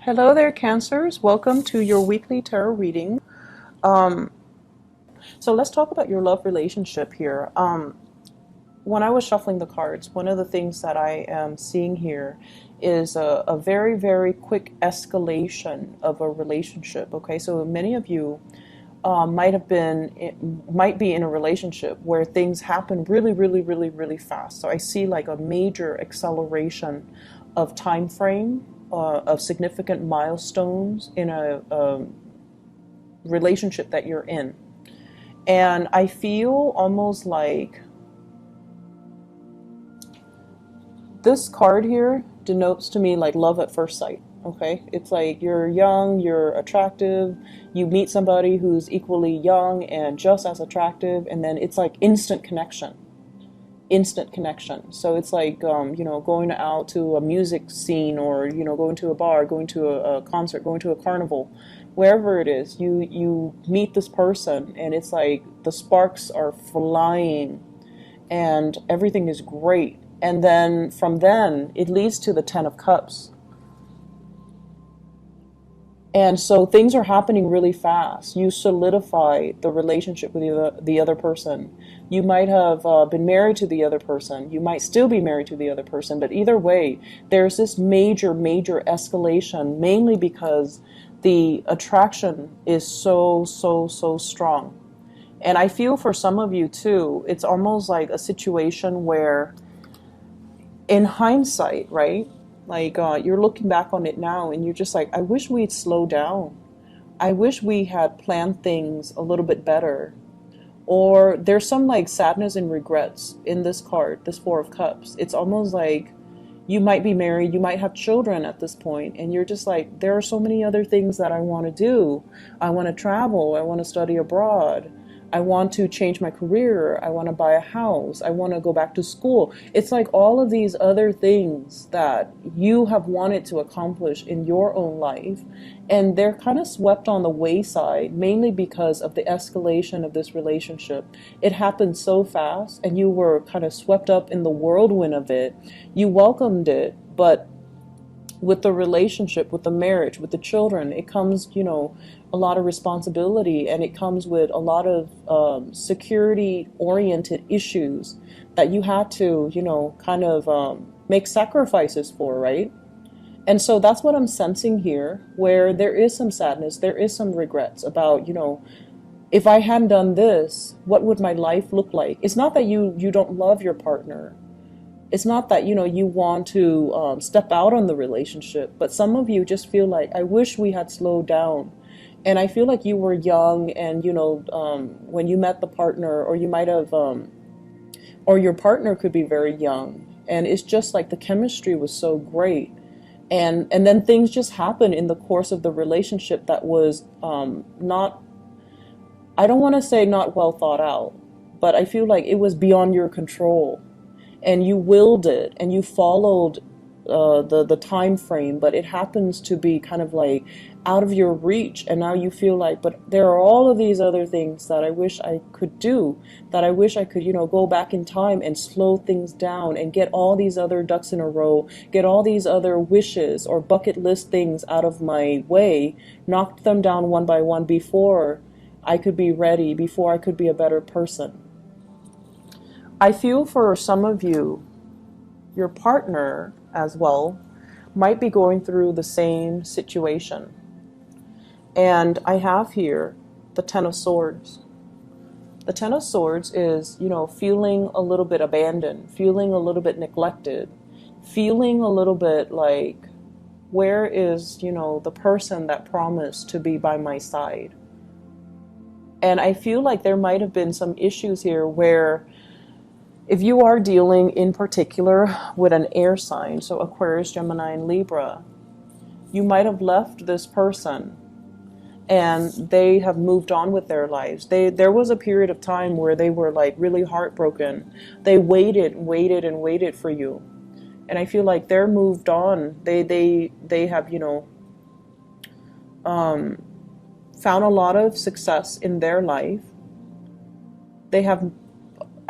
Hello there, Cancers. Welcome to your weekly tarot reading. Um, so let's talk about your love relationship here. When I was shuffling the cards, one of the things that I am seeing here is a very, very quick escalation of a relationship. Okay, so many of you might be in a relationship where things happen really, really, really, really fast. So I see like a major acceleration of time frame, of significant milestones in a relationship that you're in. And I feel almost like this card here denotes to me like love at first sight. Okay, it's like you're young, you're attractive, you meet somebody who's equally young and just as attractive, and then it's like instant connection. Instant connection. So it's like going out to a music scene, or going to a bar, going to a concert, going to a carnival, wherever it is. You meet this person, and it's like the sparks are flying, and everything is great. And then from then it leads to the Ten of Cups. And so things are happening really fast. You solidify the relationship with the other person. You might have been married to the other person. You might still be married to the other person. But either way, there's this major, major escalation, mainly because the attraction is so, so, so strong. And I feel for some of you too, it's almost like a situation where, in hindsight, right? Like you're looking back on it now and you're just like, I wish we'd slow down. I wish we had planned things a little bit better. Or there's some like sadness and regrets in this card, this Four of Cups. It's almost like you might be married, you might have children at this point, and you're just like, there are so many other things that I want to do. I want to travel, I want to study abroad, I want to change my career, I want to buy a house, I want to go back to school. It's like all of these other things that you have wanted to accomplish in your own life, and they're kind of swept on the wayside, mainly because of the escalation of this relationship. It happened so fast, and you were kind of swept up in the whirlwind of it. You welcomed it, but with the relationship, with the marriage, with the children, it comes, a lot of responsibility, and it comes with a lot of security-oriented issues that you had to, kind of make sacrifices for, right? And so that's what I'm sensing here, where there is some sadness, there is some regrets about, if I hadn't done this, what would my life look like? It's not that you don't love your partner. It's not that, you want to step out on the relationship, but some of you just feel like, I wish we had slowed down. And I feel like you were young, and, when you met the partner, or you might have, or your partner could be very young. And it's just like the chemistry was so great. And then things just happen in the course of the relationship that was not, I don't want to say not well thought out, but I feel like it was beyond your control. And you willed it, and you followed the time frame, but it happens to be kind of like out of your reach, and now you feel like, but there are all of these other things that I wish I could do, that I wish I could, go back in time and slow things down and get all these other ducks in a row, get all these other wishes or bucket list things out of my way, knock them down one by one before I could be ready, before I could be a better person. I feel for some of you, your partner as well might be going through the same situation. And I have here the Ten of Swords. The Ten of Swords is, feeling a little bit abandoned, feeling a little bit neglected, feeling a little bit like, where is, the person that promised to be by my side? And I feel like there might have been some issues here where, if you are dealing in particular with an air sign, so Aquarius, Gemini, and Libra, you might have left this person and they have moved on with their lives. There was a period of time where they were like really heartbroken. They waited and waited and waited for you. And I feel like they're moved on. They have, found a lot of success in their life. They have,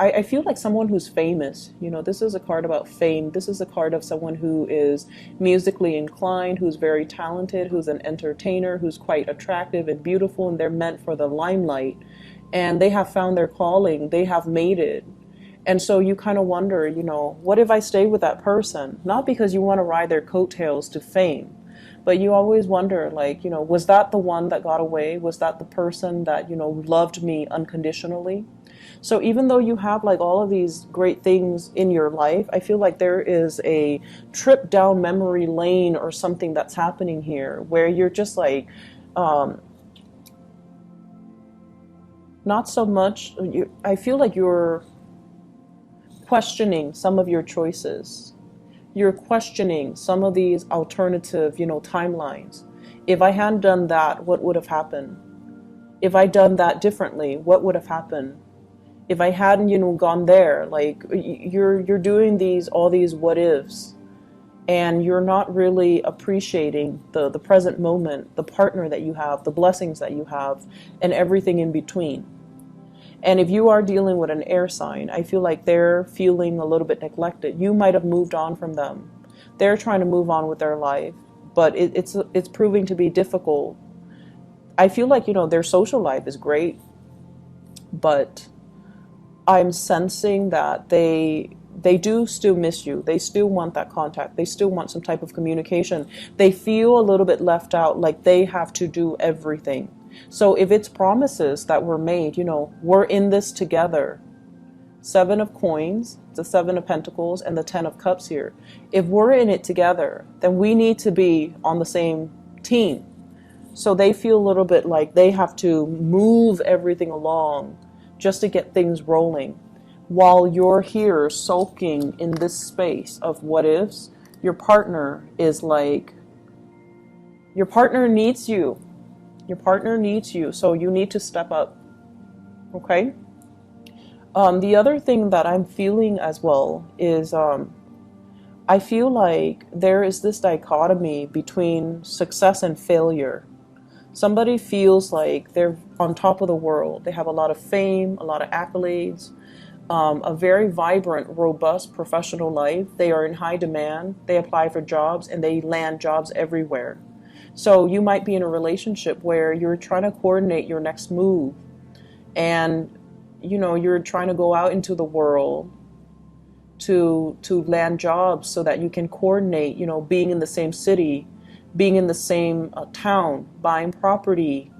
I feel like someone who's famous. You know, this is a card about fame. This is a card of someone who is musically inclined, who's very talented, who's an entertainer, who's quite attractive and beautiful, and they're meant for the limelight. And they have found their calling. They have made it. And so you kind of wonder, you know, what if I stay with that person? Not because you want to ride their coattails to fame, but you always wonder, like, you know, was that the one that got away? Was that the person that, you know, loved me unconditionally? So even though you have like all of these great things in your life, I feel like there is a trip down memory lane or something that's happening here where you're just like, not so much, I feel like you're questioning some of your choices. You're questioning some of these alternative, you know, timelines. If I hadn't done that, what would have happened? If I done that differently, what would have happened? If I hadn't, you know, gone there, like you're doing all these what ifs, and you're not really appreciating the present moment, the partner that you have, the blessings that you have, and everything in between. And if you are dealing with an air sign, I feel like they're feeling a little bit neglected. You might have moved on from them. They're trying to move on with their life, but it's proving to be difficult. I feel like, you know, their social life is great, but I'm sensing that they do still miss you. They still want that contact. They still want some type of communication. They feel a little bit left out, like they have to do everything. So if it's promises that were made, you know, we're in this together. 7 of coins, the 7 of pentacles, and the 10 of cups here. If we're in it together, then we need to be on the same team. So they feel a little bit like they have to move everything along just to get things rolling. While you're here sulking in this space of what ifs, your partner is like, your partner needs you. Your partner needs you, so you need to step up, okay? The other thing that I'm feeling as well is I feel like there is this dichotomy between success and failure. Somebody feels like they're on top of the world. They have a lot of fame, a lot of accolades, a very vibrant, robust professional life. They are in high demand. They apply for jobs and they land jobs everywhere. So you might be in a relationship where you're trying to coordinate your next move, and you know, you're trying to go out into the world to land jobs so that you can coordinate, you know, being in the same city, being in the same town, buying property,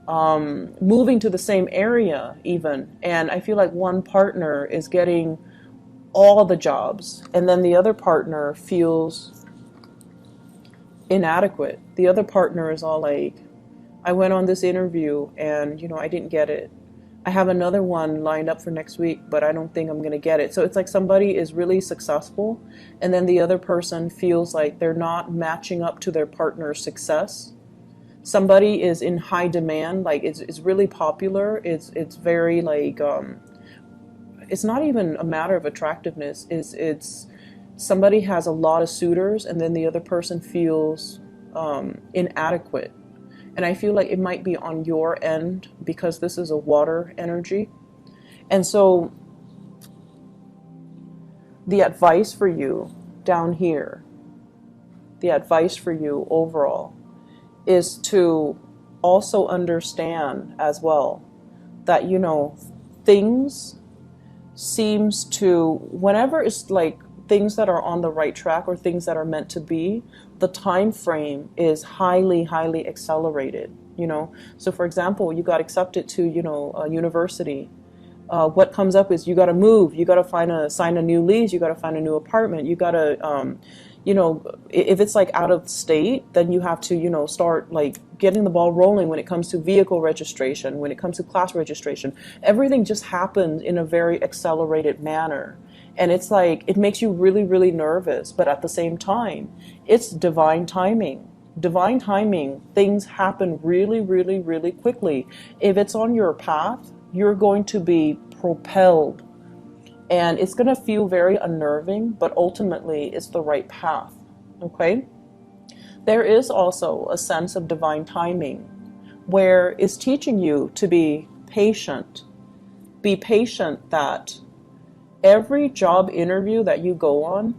moving to the same area even. And I feel like one partner is getting all the jobs, and then the other partner feels inadequate. The other partner is all like, I went on this interview and, you know, I didn't get it. I have another one lined up for next week, but I don't think I'm going to get it. So it's like somebody is really successful, and then the other person feels like they're not matching up to their partner's success. Somebody is in high demand, like it's really popular. It's very like, it's not even a matter of attractiveness. It's somebody has a lot of suitors, and then the other person feels inadequate. And I feel like it might be on your end because this is a water energy. And so the advice for you down here, the advice for you overall, is to also understand as well that, you know, things seems to, whenever it's like things that are on the right track or things that are meant to be, the time frame is highly, highly accelerated, you know. So for example, you got accepted to, you know, a university. What comes up is you got to move, you got to sign a new lease, you got to find a new apartment, you got to, you know, if it's like out of state, then you have to, you know, start like getting the ball rolling when it comes to vehicle registration, when it comes to class registration. Everything just happens in a very accelerated manner. And it's like, it makes you really, really nervous. But at the same time, it's divine timing. Divine timing, things happen really, really, really quickly. If it's on your path, you're going to be propelled. And it's going to feel very unnerving, but ultimately it's the right path. Okay? There is also a sense of divine timing where it's teaching you to be patient. Be patient that Every job interview that you go on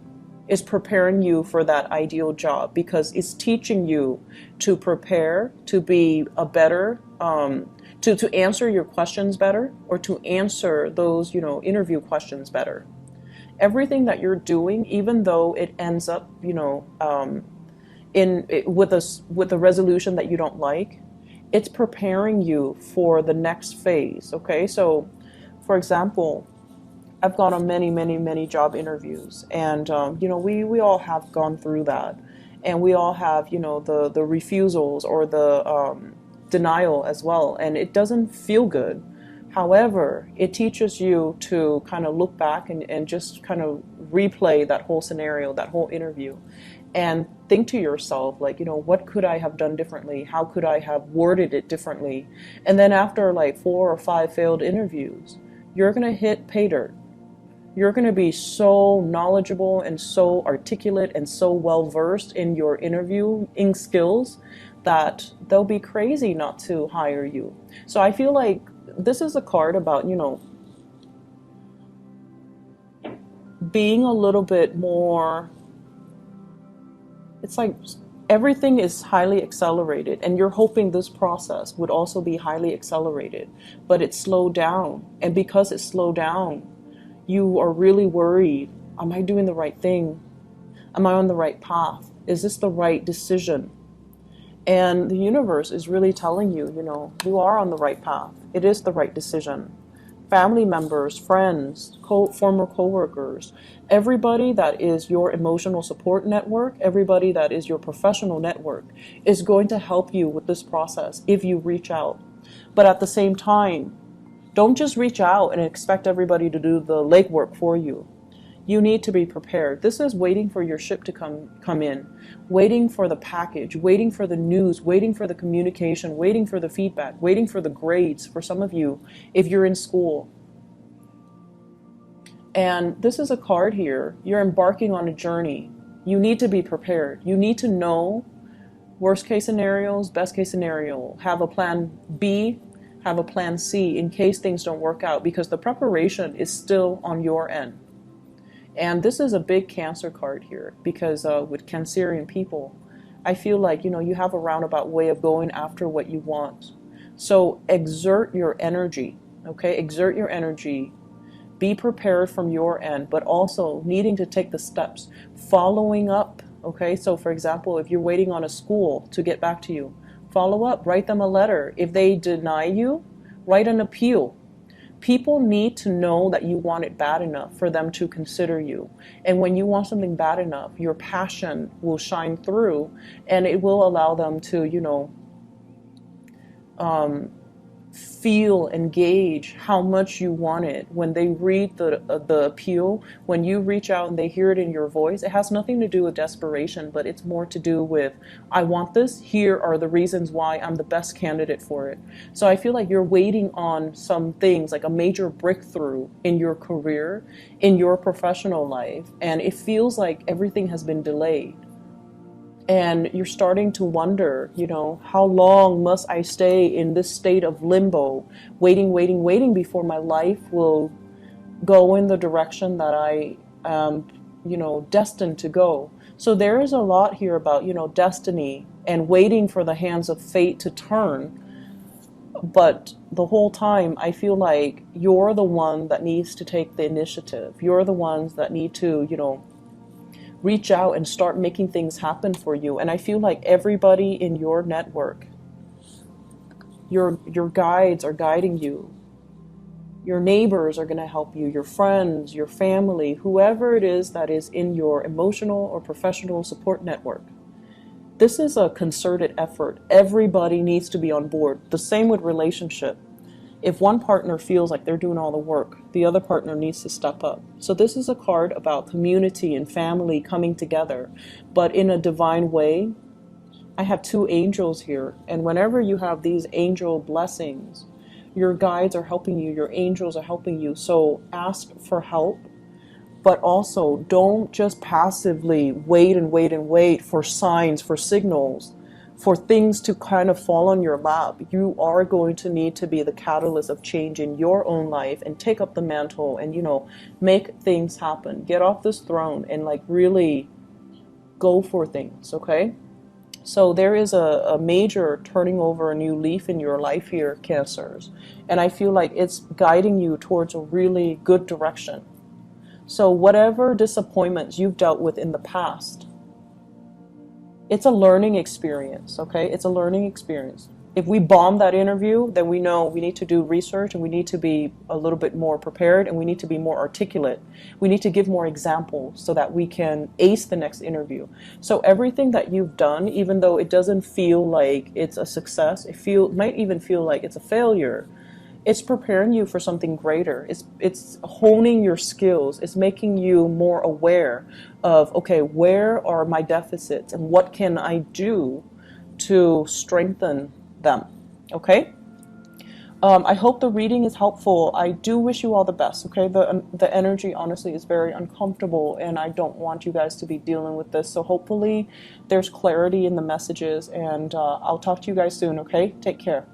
is preparing you for that ideal job, because it's teaching you to prepare, to be a better, to answer your questions better, or to answer those, interview questions better. Everything that you're doing, even though it ends up, with a resolution that you don't like, it's preparing you for the next phase. Okay, so for example, I've gone on many, many, many job interviews, and we all have gone through that, and we all have the refusals or the denial as well, and it doesn't feel good. However, it teaches you to kind of look back and just kind of replay that whole scenario, that whole interview, and think to yourself, like, what could I have done differently? How could I have worded it differently? And then after like 4 or 5 failed interviews, you're going to hit pay dirt. You're going to be so knowledgeable and so articulate and so well versed in your interviewing skills that they'll be crazy not to hire you. So I feel like this is a card about, being a little bit more, it's like everything is highly accelerated, and you're hoping this process would also be highly accelerated, but it's slowed down. And because it's slowed down, you are really worried. Am I doing the right thing? Am I on the right path? Is this the right decision? And the universe is really telling you, you are on the right path. It is the right decision. Family members, friends, former coworkers, everybody that is your emotional support network, everybody that is your professional network is going to help you with this process if you reach out. But at the same time, don't just reach out and expect everybody to do the legwork for you. You need to be prepared. This is waiting for your ship to come in, waiting for the package, waiting for the news, waiting for the communication, waiting for the feedback, waiting for the grades for some of you if you're in school. And this is a card here. You're embarking on a journey. You need to be prepared. You need to know worst case scenarios, best case scenario. Have a plan B, have a plan C in case things don't work out, because the preparation is still on your end. And this is a big Cancer card here, because with Cancerian people, I feel like, you have a roundabout way of going after what you want. So exert your energy, okay? Exert your energy. Be prepared from your end, but also needing to take the steps, following up, okay? So for example, if you're waiting on a school to get back to you, follow up, write them a letter. If they deny you, write an appeal. People need to know that you want it bad enough for them to consider you. And when you want something bad enough, your passion will shine through, and it will allow them to, feel and gauge how much you want it. When they read the appeal, when you reach out and they hear it in your voice, it has nothing to do with desperation, but it's more to do with, I want this, here are the reasons why I'm the best candidate for it. So I feel like you're waiting on some things, like a major breakthrough in your career, in your professional life, and it feels like everything has been delayed. And you're starting to wonder, how long must I stay in this state of limbo, waiting before my life will go in the direction that I am, destined to go. So there is a lot here about, destiny and waiting for the hands of fate to turn. But the whole time, I feel like you're the one that needs to take the initiative. You're the ones that need to, reach out and start making things happen for you. And I feel like everybody in your network, your guides are guiding you. Your neighbors are going to help you, your friends, your family, whoever it is that is in your emotional or professional support network. This is a concerted effort. Everybody needs to be on board. The same with relationship. If one partner feels like they're doing all the work, the other partner needs to step up. So this is a card about community and family coming together, but in a divine way. I have 2 angels here, and whenever you have these angel blessings, your guides are helping you, your angels are helping you. So ask for help, but also don't just passively wait for signs, for signals, for things to kind of fall on your lap. You are going to need to be the catalyst of change in your own life and take up the mantle and, you know, make things happen. Get off this throne and like really go for things, okay? So there is a major turning over a new leaf in your life here, Cancers. And I feel like it's guiding you towards a really good direction. So whatever disappointments you've dealt with in the past, it's a learning experience, okay? It's a learning experience. If we bomb that interview, then we know we need to do research and we need to be a little bit more prepared and we need to be more articulate. We need to give more examples so that we can ace the next interview. So everything that you've done, even though it doesn't feel like it's a success, it might even feel like it's a failure, it's preparing you for something greater. It's honing your skills. It's making you more aware of, okay, where are my deficits and what can I do to strengthen them, okay? I hope the reading is helpful. I do wish you all the best, okay? The energy, honestly, is very uncomfortable, and I don't want you guys to be dealing with this. So hopefully there's clarity in the messages, and I'll talk to you guys soon, okay? Take care.